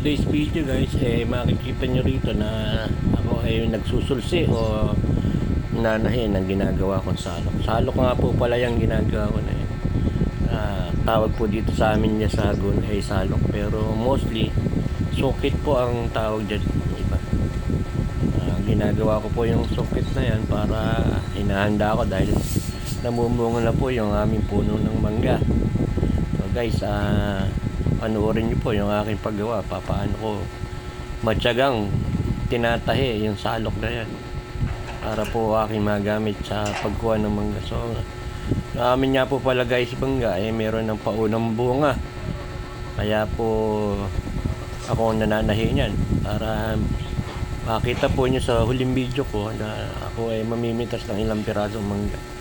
today's video guys, makikita nyo rito na ako ay nagsusulsi o nanahin ang ginagawa kong salok. Salok nga po pala yung ginagawa ko na yun. Tawag po dito sa amin niya sa Hagon ay salok, pero mostly sukit po ang tawag dyan iba. Ginagawa ko po yung sukit na yan para hinahanda ko dahil namumunga na po yung aming puno ng mangga. So guys, panoorin nyo po yung aking paggawa, paano ko matyagang tinatahi yung salok na yan para po aking magamit sa pagkuha ng mangga. So sa amin nga po pala guys, bangga meron ng paunang bunga, kaya po ako nananahi yan para makita po nyo sa huling video ko na ako ay mamimitas ng ilang pirasong mangga.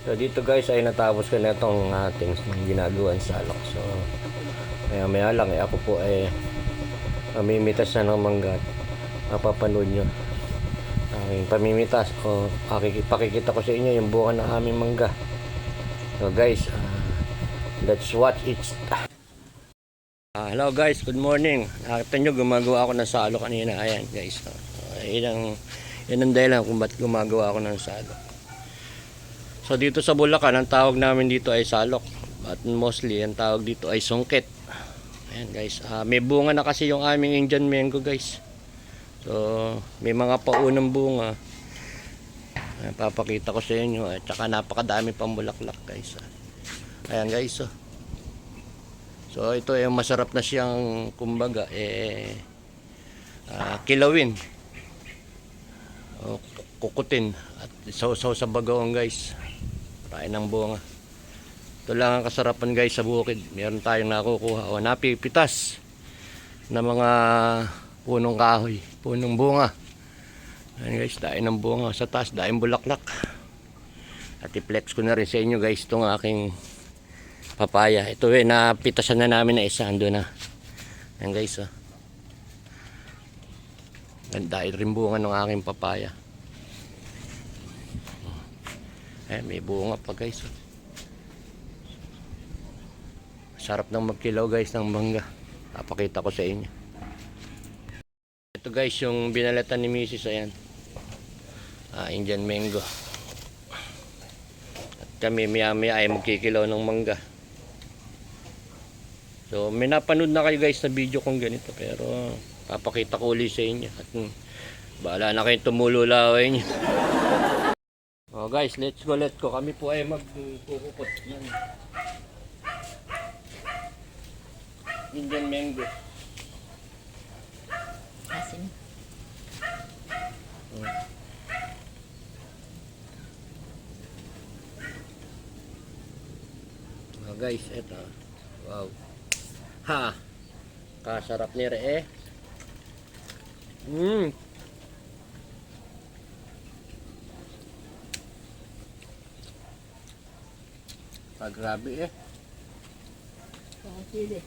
So dito guys ay natapos ko na itong ating ginagawang salok. So maya lang ako po ay mamimitas na ng mangga. Mapapanood nyo aking pamimitas o pakikita ko sa inyo yung bunga ng aming mangga. So guys, let's watch it. Hello guys, good morning. Nakita nyo gumagawa ako ng salok kanina. Ayan guys, yan ang dahilan kung ba't gumagawa ako ng salok. So dito sa Bulacan, ang tawag namin dito ay salok. At mostly, ang tawag dito ay sungkit. Ayan guys, may bunga na kasi yung aming Indian mango guys. So may mga paunang bunga. Ayan, papakita ko sa inyo. At saka napakadami pang bulaklak guys. Ayan guys. So ito ay masarap na siyang kumbaga kilawin o kukutin at sausaw sa bagoong guys. Kain ng bunga. Ito lang ang kasarapan guys sa bukid. Meron tayong nakukuha o napipitas na mga punong kahoy, punong bunga. Ayan guys, daing ng bunga sa taas, daing bulaklak. At i-flex ko na rin sa inyo guys itong aking papaya. Ito napitasan na namin na isa, ando na. Ayan guys, oh. Ganda rin bunga ng aking papaya. Ayan, may bunga pa guys, oh. Sarap ng magkilaw guys ng mangga. Papakita ko sa inyo. Ito guys yung binalatan ni Mrs. Ayan. Indian mango. At kami maya ay magkikilaw ng mangga. So may napanood na kayo guys na video kong ganito. Pero papakita ko ulit sa inyo. At bahala na kayo tumululaway nyo. Oh guys, let's go. Kami po ay magpupupot yan. Indian mango. Asin. Oh guys, eto. Wow. Ha. Kasarap ni Re. Grabe eh. Sili.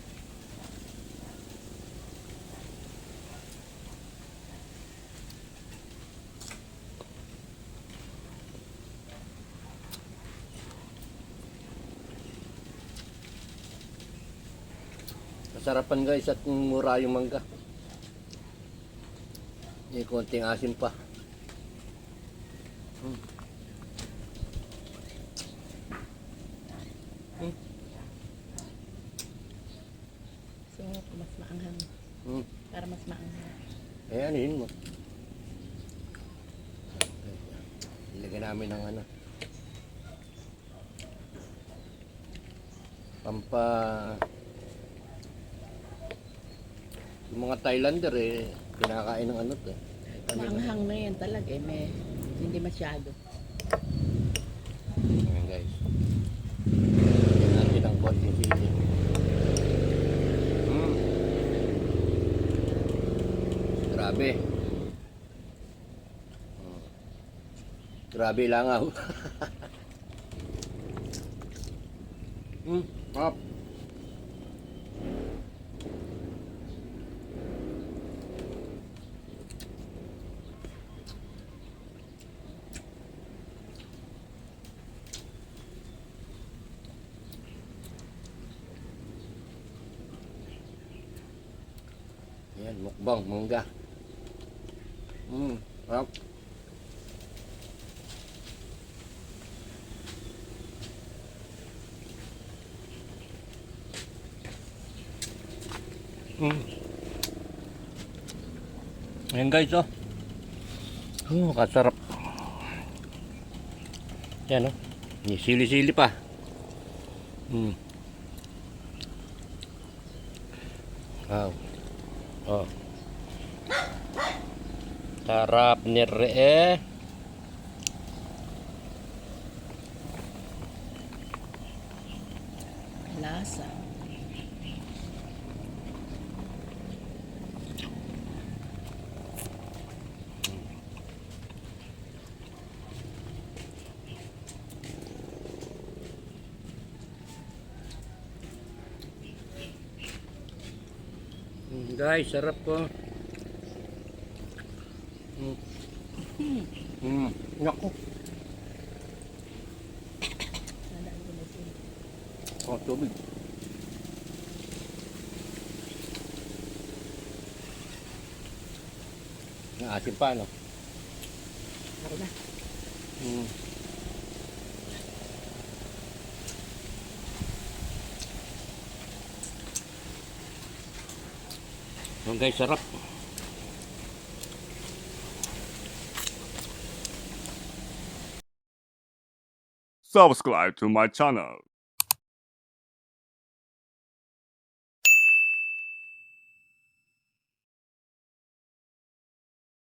Masarapan guys at mura yung mangga. May konting asim pa. So, mas maanghang. Para mas maanghang. Ayan, yun mo. Ilagay namin ng ano. Yung mga Thailander kinakain ng ano to. Maanghang na yan talaga hindi masyado. Ayan guys. Lagyan natin ng konting sili. Grabe. Grabe langaw. Up. Yan, mukbang mangga. Up. Ayan guys, oh. Kasarap. Yan, oh. May sili-sili pa. Wow. Oh. Sarap ni Re. Lasa. Guys, sarap po. Naku. Oh, tubig. Naasin pa, no? Ako na. Guys, sarap. Subscribe to my channel.